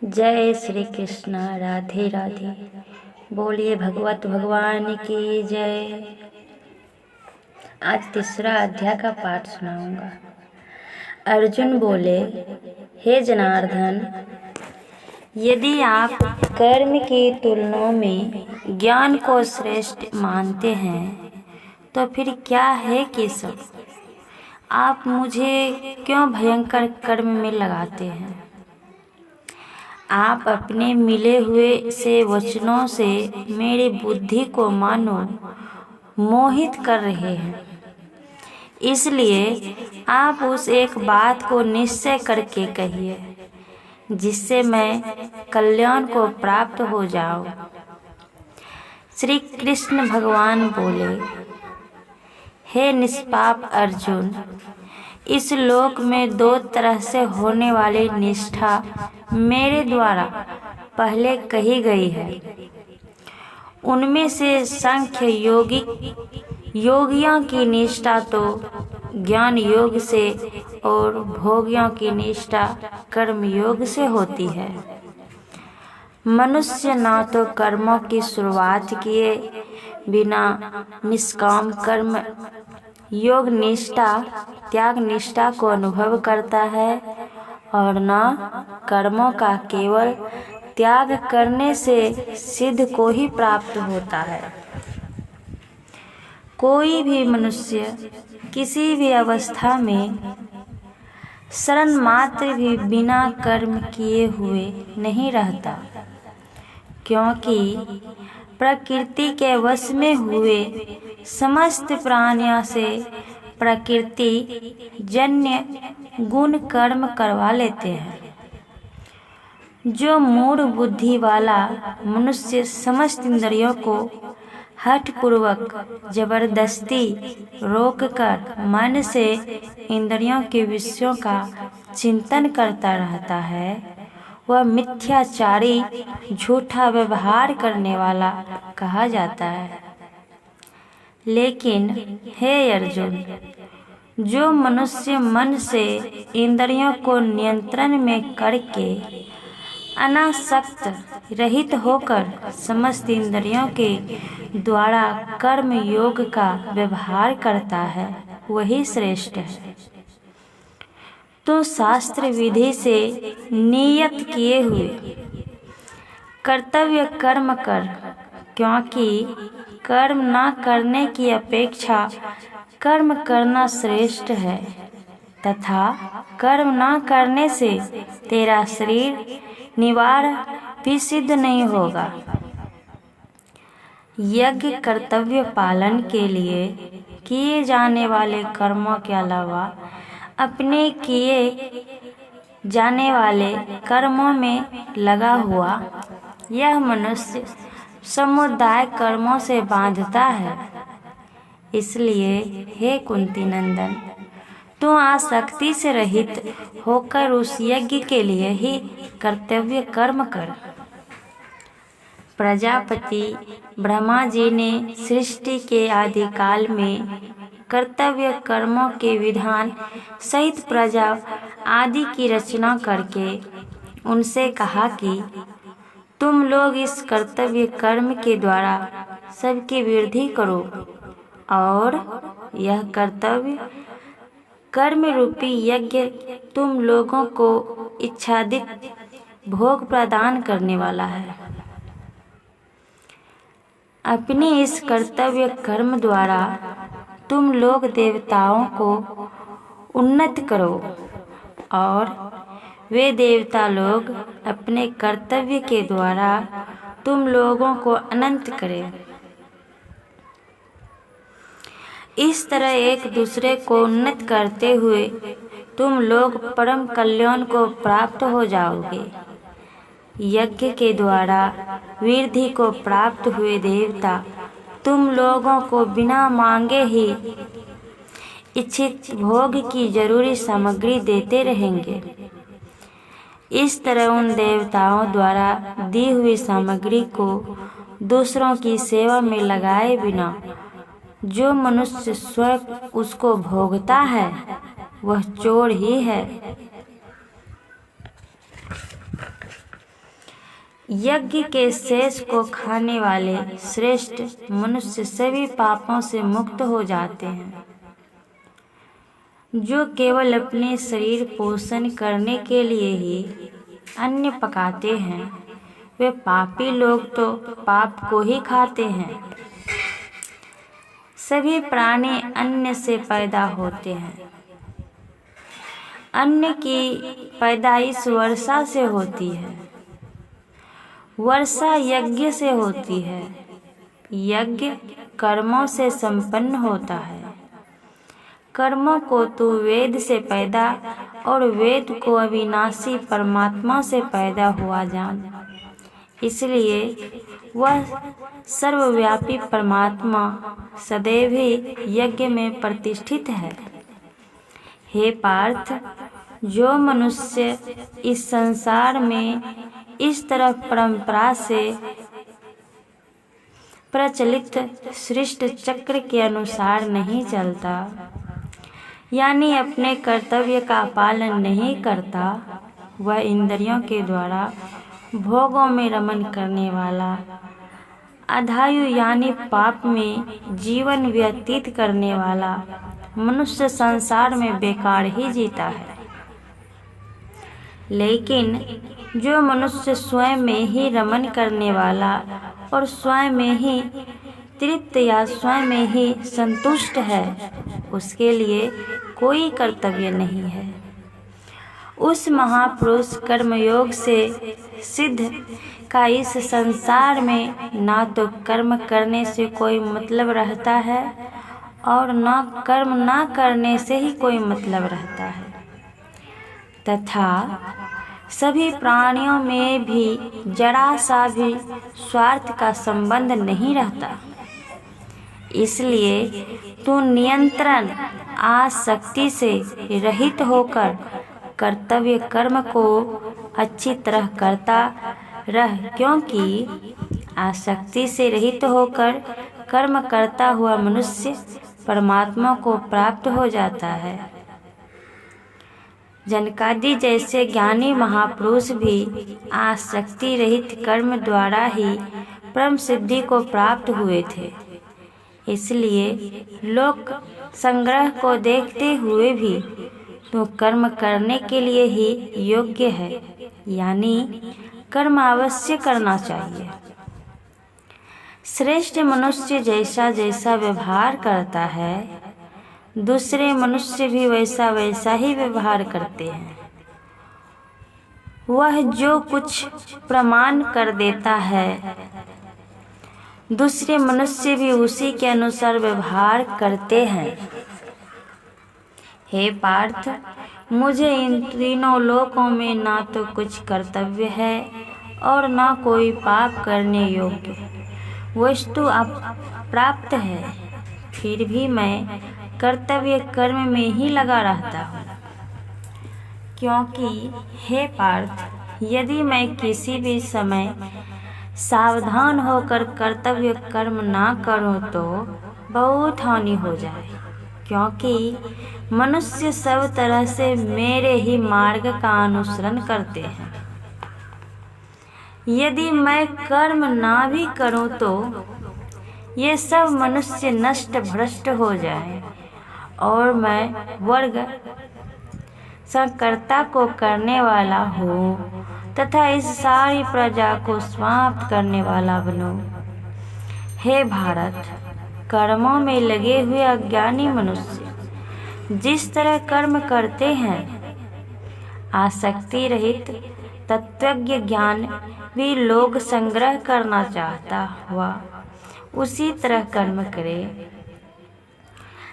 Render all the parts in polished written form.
जय श्री कृष्ण। राधे राधे। बोलिए भगवत भगवान की जय। आज तीसरा अध्याय का पाठ सुनाऊंगा। अर्जुन बोले, हे जनार्दन, यदि आप कर्म की तुलना में ज्ञान को श्रेष्ठ मानते हैं तो फिर क्या है कि सब आप मुझे क्यों भयंकर कर्म में लगाते हैं। आप अपने मिले हुए से वचनों से मेरी बुद्धि को मानो मोहित कर रहे हैं। इसलिए आप उस एक बात को निश्चय करके कहिए जिससे मैं कल्याण को प्राप्त हो जाऊं। श्री कृष्ण भगवान बोले, हे निष्पाप अर्जुन, इस लोक में दो तरह से होने वाली निष्ठा मेरे द्वारा पहले कही गई है। उनमें से सांख्य योगियों की निष्ठा तो ज्ञान योग से और भोगियों की निष्ठा कर्म योग से होती है। मनुष्य ना तो कर्मों की शुरुआत किए बिना निष्काम कर्म योग निष्ठा त्याग निष्ठा को अनुभव करता है और न कर्मों का केवल त्याग करने से सिद्ध को ही प्राप्त होता है। कोई भी मनुष्य किसी भी अवस्था में क्षण मात्र भी बिना कर्म किए हुए नहीं रहता, क्योंकि प्रकृति के वश में हुए समस्त प्राणियों से प्रकृति जन्य गुण कर्म करवा लेते हैं। जो मूढ़ बुद्धि वाला मनुष्य समस्त इंद्रियों को हठपूर्वक जबरदस्ती रोककर मन से इंद्रियों के विषयों का चिंतन करता रहता है, वह मिथ्याचारी झूठा व्यवहार करने वाला कहा जाता है। लेकिन हे अर्जुन, जो मनुष्य मन से इंद्रियों को नियंत्रण में करके अनासक्त रहित होकर समस्त इंद्रियों के द्वारा कर्म योग का व्यवहार करता है, वही श्रेष्ठ है। तो शास्त्र विधि से नियत किए हुए कर्तव्य कर्म कर, क्योंकि कर्म न करने की अपेक्षा कर्म करना श्रेष्ठ है तथा कर्म न करने से तेरा शरीर निवार भी सिद्ध नहीं होगा। यज्ञ कर्तव्य पालन के लिए किए जाने वाले कर्मों के अलावा अपने किए जाने वाले कर्मों में लगा हुआ यह मनुष्य समुदाय कर्मों से बांधता है। इसलिए हे कुंती नंदन, तू आसक्ति से रहित होकर उस यज्ञ के लिए ही कर्तव्य कर्म कर। प्रजापति ब्रह्मा जी ने सृष्टि के आदि काल में कर्तव्य कर्मों के विधान सहित प्रजा आदि की रचना करके उनसे कहा कि तुम लोग इस कर्तव्य कर्म के द्वारा सबकी वृद्धि करो और यह कर्तव्य कर्म रूपी यज्ञ तुम लोगों को इच्छादित भोग प्रदान करने वाला है। अपने इस कर्तव्य कर्म द्वारा तुम लोग देवताओं को उन्नत करो और वे देवता लोग अपने कर्तव्य के द्वारा तुम लोगों को अनंत करें। इस तरह एक दूसरे को उन्नत करते हुए तुम लोग परम कल्याण को प्राप्त हो जाओगे। यज्ञ के द्वारा वृद्धि को प्राप्त हुए देवता तुम लोगों को बिना मांगे ही इच्छित भोग की जरूरी सामग्री देते रहेंगे। इस तरह उन देवताओं द्वारा दी हुई सामग्री को दूसरों की सेवा में लगाए बिना जो मनुष्य स्वयं उसको भोगता है वह चोर ही है। यज्ञ के शेष को खाने वाले श्रेष्ठ मनुष्य सभी पापों से मुक्त हो जाते हैं। जो केवल अपने शरीर पोषण करने के लिए ही अन्न पकाते हैं, वे पापी लोग तो पाप को ही खाते हैं। सभी प्राणी अन्न से पैदा होते हैं। अन्न की पैदाइश वर्षा से होती है, वर्षा यज्ञ से होती है, यज्ञ कर्मों से संपन्न होता है। कर्मों को तू वेद से पैदा और वेद को अविनाशी परमात्मा से पैदा हुआ जान। इसलिए वह सर्वव्यापी परमात्मा सदैव ही यज्ञ में प्रतिष्ठित है। हे पार्थ, जो मनुष्य इस संसार में इस तरह परंपरा से प्रचलित सृष्टि चक्र के अनुसार नहीं चलता, यानी अपने कर्तव्य का पालन नहीं करता, वह इंद्रियों के द्वारा भोगों में रमन करने वाला, अधायु यानी पाप में जीवन व्यतीत करने वाला मनुष्य संसार में बेकार ही जीता है। लेकिन जो मनुष्य स्वयं में ही रमन करने वाला और स्वयं में ही तृप्त या स्वयं में ही संतुष्ट है, उसके लिए कोई कर्तव्य नहीं है। उस महापुरुष कर्मयोग से सिद्ध का इस संसार में ना तो कर्म करने से कोई मतलब रहता है और न कर्म ना करने से ही कोई मतलब रहता है, तथा सभी प्राणियों में भी जरा सा भी स्वार्थ का संबंध नहीं रहता। इसलिए तू नियंत्रण आसक्ति से रहित होकर कर्तव्य कर्म को अच्छी तरह करता रह, क्योंकि आसक्ति से रहित होकर कर्म करता हुआ मनुष्य परमात्मा को प्राप्त हो जाता है। जनकादि जैसे ज्ञानी महापुरुष भी आसक्ति रहित कर्म द्वारा ही परम सिद्धि को प्राप्त हुए थे। इसलिए लोक संग्रह को देखते हुए भी तो कर्म करने के लिए ही योग्य है, यानी कर्म अवश्य करना चाहिए। श्रेष्ठ मनुष्य जैसा जैसा व्यवहार करता है, दूसरे मनुष्य भी वैसा वैसा ही व्यवहार करते हैं। वह जो कुछ प्रमाण कर देता है, दूसरे मनुष्य भी उसी के अनुसार व्यवहार करते हैं। हे पार्थ, मुझे इन तीनों लोकों में ना तो कुछ कर्तव्य है और ना कोई पाप करने योग्य वस्तु प्राप्त है, फिर भी मैं कर्तव्य कर्म में ही लगा रहता हूँ। क्योंकि हे पार्थ, यदि मैं किसी भी समय सावधान होकर कर्तव्य कर्म ना करूँ तो बहुत हानि हो जाए, क्योंकि मनुष्य सब तरह से मेरे ही मार्ग का अनुसरण करते हैं। यदि मैं कर्म ना भी करूं तो ये सब मनुष्य नष्ट भ्रष्ट हो जाए और मैं वर्ग संकर्ता को करने वाला हूँ तथा इस सारी प्रजा को समाप्त करने वाला बनूं। हे भारत, कर्मों में लगे हुए अज्ञानी मनुष्य जिस तरह कर्म करते हैं, आसक्ति रहित तत्वज्ञ ज्ञान भी लोग संग्रह करना चाहता हुआ उसी तरह कर्म करे।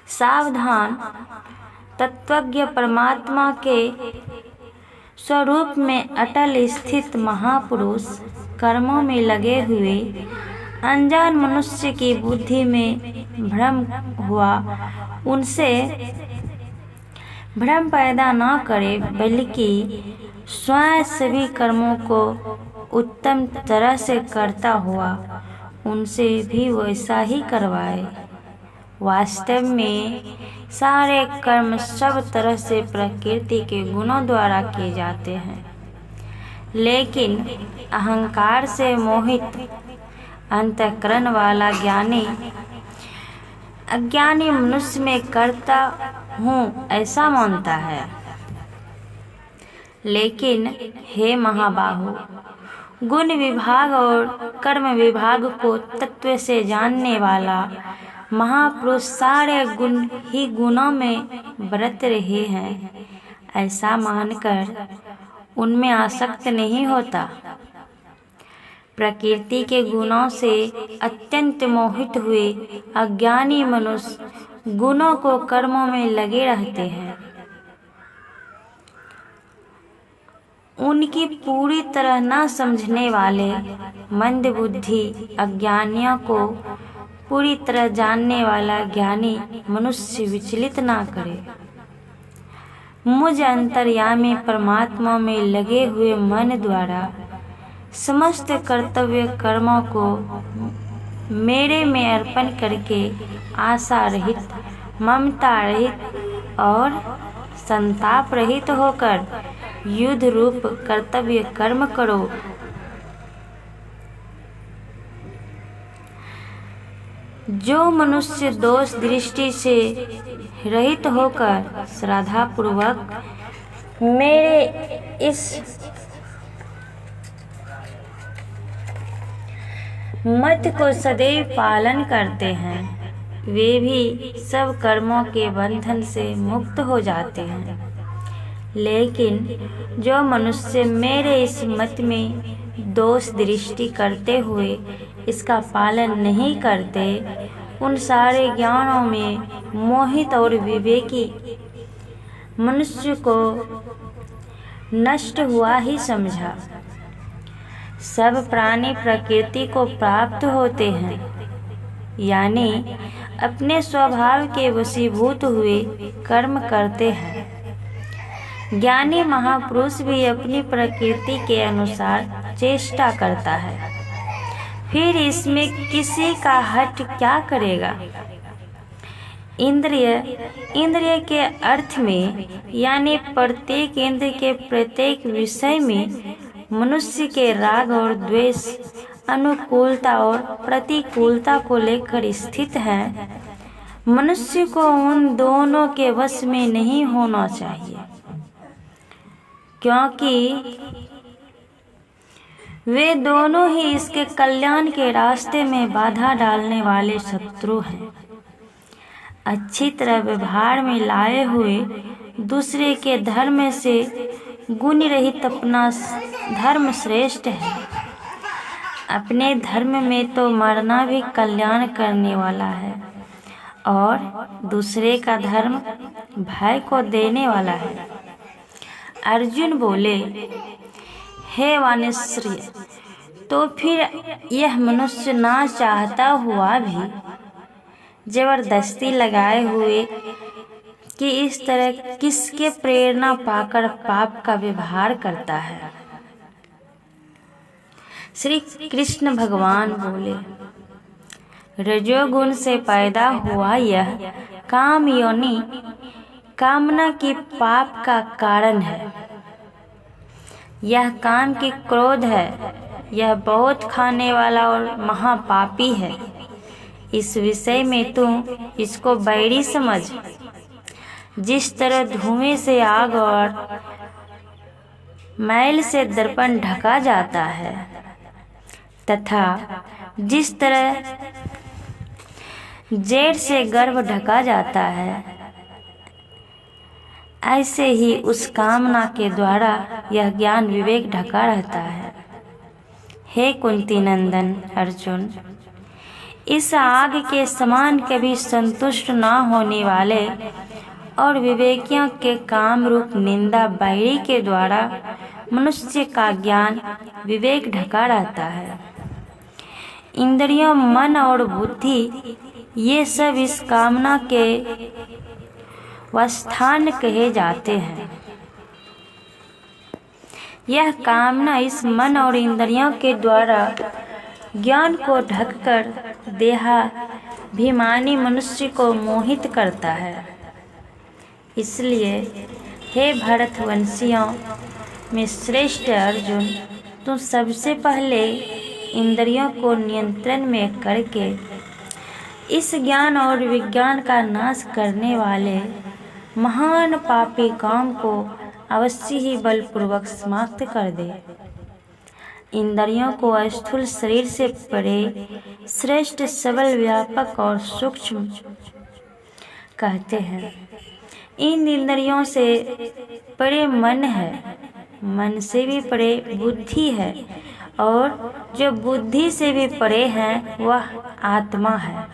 सावधान तत्वज्ञ परमात्मा के स्वरूप में अटल स्थित महापुरुष कर्मों में लगे हुए अनजान मनुष्य की बुद्धि में भ्रम हुआ उनसे भ्रम पैदा न करे, बल्कि स्वयं सभी कर्मों को उत्तम तरह से करता हुआ उनसे भी वैसा ही करवाए। वास्तव में सारे कर्म सब तरह से प्रकृति के गुणों द्वारा किए जाते हैं, लेकिन अहंकार से मोहित अंतःकरण वाला अज्ञानी मनुष्य में करता हूँ ऐसा मानता है। लेकिन हे महाबाहु, गुण विभाग और कर्म विभाग को तत्व से जानने वाला महापुरुष सारे गुण ही गुणों में बरत रहे हैं ऐसा मानकर उनमें आसक्त नहीं होता। प्रकृति के गुणों से अत्यंत मोहित हुए अज्ञानी मनुष्य गुणों को कर्मों में लगे रहते हैं। उनकी पूरी तरह न समझने वाले मंदबुद्धि अज्ञानियों को पूरी तरह जानने वाला ज्ञानी मनुष्य विचलित ना करे। मुझ अंतर्यामी परमात्मा में लगे हुए मन द्वारा समस्त कर्तव्य कर्मों को मेरे में अर्पण करके आशा रहित, ममता रहित और संताप रहित होकर युद्ध रूप कर्तव्य कर्म करो। जो मनुष्य दोष दृष्टि से रहित होकर श्रद्धापूर्वक मेरे इस मत को सदैव पालन करते हैं, वे भी सब कर्मों के बंधन से मुक्त हो जाते हैं। लेकिन जो मनुष्य मेरे इस मत में दोष दृष्टि करते हुए इसका पालन नहीं करते, उन सारे ज्ञानों में मोहित और विवेकी मनुष्य को नष्ट हुआ ही समझा। सब प्राणी प्रकृति को प्राप्त होते हैं, यानी अपने स्वभाव के वशीभूत हुए कर्म करते हैं। ज्ञानी महापुरुष भी अपनी प्रकृति के अनुसार चेष्टा करता है, फिर इसमें किसी का हट क्या करेगा। इंद्रिय के अर्थ में, यानी प्रत्येक इंद्र के प्रत्येक विषय में मनुष्य के राग और द्वेष अनुकूलता और प्रतिकूलता को लेकर स्थित है। मनुष्य को उन दोनों के वश में नहीं होना चाहिए, क्योंकि वे दोनों ही इसके कल्याण के रास्ते में बाधा डालने वाले शत्रु हैं। अच्छी तरह व्यवहार में लाए हुए दूसरे के धर्म से गुण रहित अपना धर्म श्रेष्ठ है। अपने धर्म में तो मरना भी कल्याण करने वाला है और दूसरे का धर्म भय को देने वाला है। अर्जुन बोले, हे वानश्री, तो फिर यह मनुष्य ना चाहता हुआ भी जबरदस्ती लगाए हुए कि इस तरह किसके प्रेरणा पाकर पाप का व्यवहार करता है। श्री कृष्ण भगवान बोले, रजोगुण से पैदा हुआ यह काम योनि कामना की पाप का कारण है। यह काम की क्रोध है, यह बहुत खाने वाला और महापापी है। इस विषय में तुम इसको बैरी समझ। जिस तरह धुएं से आग और मैल से दर्पण ढका जाता है, तथा जिस तरह जेठ से गर्भ ढका जाता है, ऐसे ही उस कामना के द्वारा यह ज्ञान विवेक ढका रहता है। हे कुंती नंदन अर्जुन, इस आग के समान कभी संतुष्ट न होने वाले और विवेकियों के काम रूप निंदा बैरी के द्वारा मनुष्य का ज्ञान विवेक ढका रहता है। इंद्रियों, मन और बुद्धि ये सब इस कामना के स्थान कहे जाते हैं। यह कामना इस मन और इंद्रियों के द्वारा ज्ञान को ढककर देहाभिमानी मनुष्य को मोहित करता है। इसलिए हे भरतवंशियों, में श्रेष्ठ अर्जुन, तुम सबसे पहले इंद्रियों को नियंत्रण में करके इस ज्ञान और विज्ञान का नाश करने वाले महान पापी काम को अवश्य ही बलपूर्वक समाप्त कर दे। इंद्रियों को स्थूल शरीर से परे श्रेष्ठ, सबल, व्यापक और सूक्ष्म कहते हैं। इन इंद्रियों से परे मन है, मन से भी परे बुद्धि है, और जो बुद्धि से भी परे है वह आत्मा है।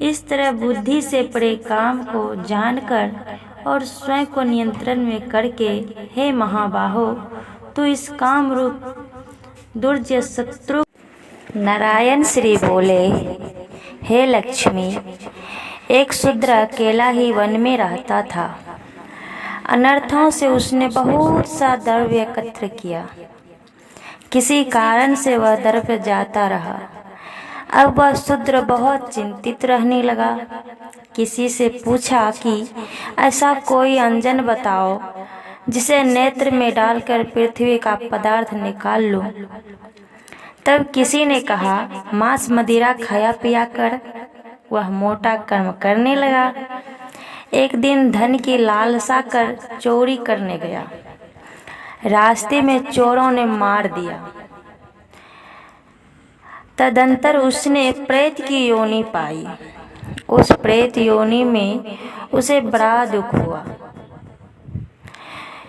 इस तरह बुद्धि से परे काम को जानकर और स्वयं को नियंत्रण में करके, हे महाबाहो, तो इस काम रूप दुर्जय शत्रु। नारायण श्री बोले, हे लक्ष्मी, एक शूद्र अकेला ही वन में रहता था। अनर्थों से उसने बहुत सा द्रव्य एकत्र किया। किसी कारण से वह द्रव्य जाता रहा। अब वह शूद्र बहुत चिंतित रहने लगा। किसी से पूछा कि ऐसा कोई अंजन बताओ जिसे नेत्र में डालकर पृथ्वी का पदार्थ निकाल लूं। तब किसी ने कहा, मांस मदिरा खाया पिया कर। वह मोटा कर्म करने लगा। एक दिन धन की लालसा कर चोरी करने गया। रास्ते में चोरों ने मार दिया। तदंतर उसने प्रेत की योनि पाई। उस प्रेत योनि में उसे बड़ा दुख हुआ।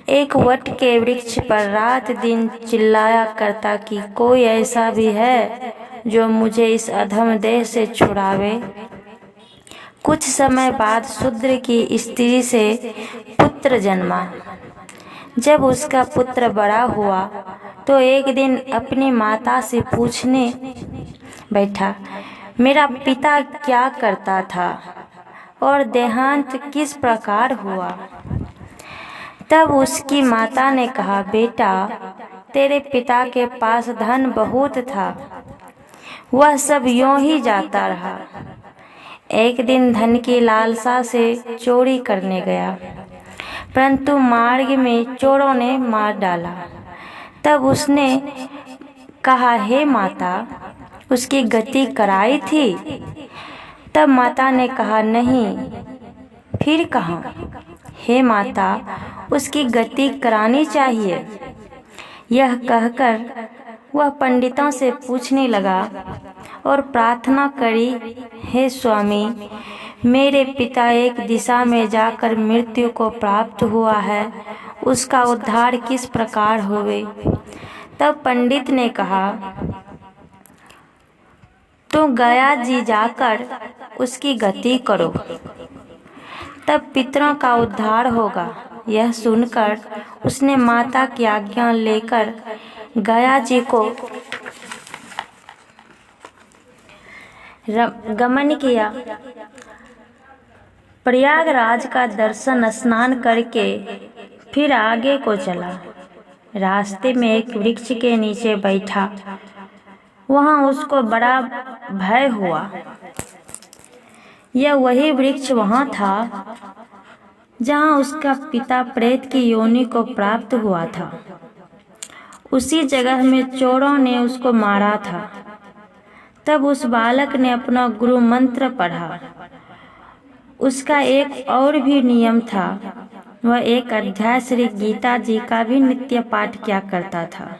एक वट के वृक्ष पर रात दिन चिल्लाया करता कि कोई ऐसा भी है जो मुझे इस अधम देह से छुड़ावे। कुछ समय बाद शूद्र की स्त्री से पुत्र जन्मा। जब उसका पुत्र बड़ा हुआ तो एक दिन अपनी माता से पूछने बैठा, मेरा पिता क्या करता था और देहांत किस प्रकार हुआ। तब उसकी माता ने कहा, बेटा, तेरे पिता के पास धन बहुत था, वह सब यूं ही जाता रहा। एक दिन धन की लालसा से चोरी करने गया, परंतु मार्ग में चोरों ने मार डाला। तब उसने कहा, हे माता, उसकी गति कराई थी। तब माता ने कहा, नहीं। फिर कहा, हे माता, उसकी गति करानी चाहिए। यह कहकर वह पंडितों से पूछने लगा और प्रार्थना करी, हे स्वामी, मेरे पिता एक दिशा में जाकर मृत्यु को प्राप्त हुआ है, उसका उद्धार किस प्रकार होवे। तब पंडित ने कहा, तो गया जी जाकर उसकी गति करो, तब पितरों का उद्धार होगा। यह सुनकर उसने माता की आज्ञा लेकर गया जी को गमन किया। प्रयागराज का दर्शन स्नान करके फिर आगे को चला। रास्ते में एक वृक्ष के नीचे बैठा। वहां उसको बड़ा भय हुआ। यह वही वृक्ष वहां था जहां उसका पिता प्रेत की योनि को प्राप्त हुआ था। उसी जगह में चोरों ने उसको मारा था। तब उस बालक ने अपना गुरु मंत्र पढ़ा। उसका एक और भी नियम था, वह एक अध्याय श्री गीता जी का भी नित्य पाठ किया करता था।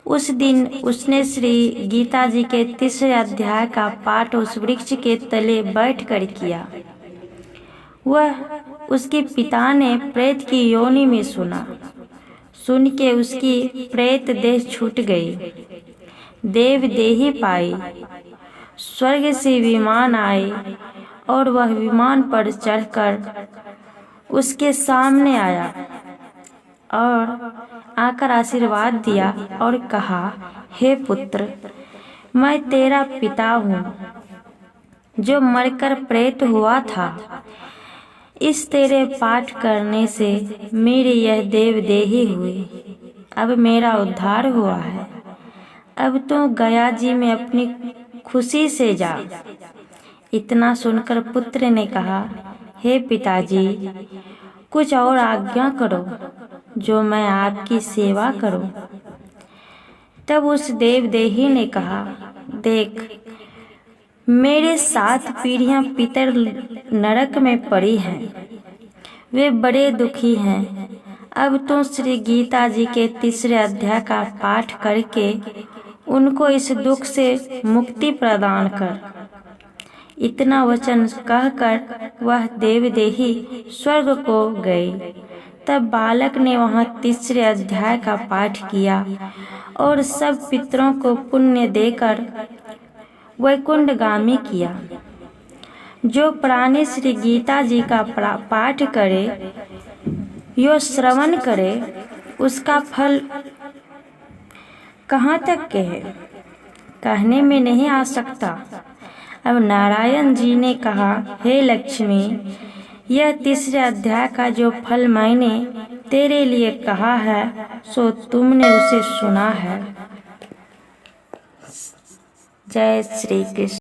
उस दिन उसने श्री गीता जी के 3रे अध्याय का पाठ उस वृक्ष के तले बैठकर किया। वह उसके पिता ने प्रेत की योनि में सुना। सुन के उसकी प्रेत देह छूट गई, देव देही पाई। स्वर्ग से विमान आए और वह विमान पर चढ़कर उसके सामने आया और आकर आशीर्वाद दिया और कहा, हे पुत्र, मैं तेरा पिता हूँ जो मरकर प्रेत हुआ था। इस तेरे पाठ करने से मेरी यह देव देही हुई। अब मेरा उद्धार हुआ है। अब तो गया जी में अपनी खुशी से जा। इतना सुनकर पुत्र ने कहा, हे पिताजी, कुछ और आज्ञा करो। जो मैं आपकी सेवा करूं। तब उस देवदेही ने कहा, देख, मेरे 7 पीढ़ियां पितर नरक में पड़ी हैं, वे बड़े दुखी हैं। अब तो श्री गीता जी के 3 अध्याय का पाठ करके उनको इस दुख से मुक्ति प्रदान कर। इतना वचन कहकर वह देवदेही स्वर्ग को गई। तब बालक ने वहां 3 अध्याय का पाठ किया और सब पितरों को पुण्य देकर वैकुंठगामी किया। जो प्राणी श्री गीता जी का पाठ करे, यो श्रवण करे, उसका फल कहाँ तक कहे, कहने में नहीं आ सकता। अब नारायण जी ने कहा, हे लक्ष्मी, यह 3 अध्याय का जो फल मैंने तेरे लिए कहा है, सो तुमने उसे सुना है। जय श्री कृष्ण।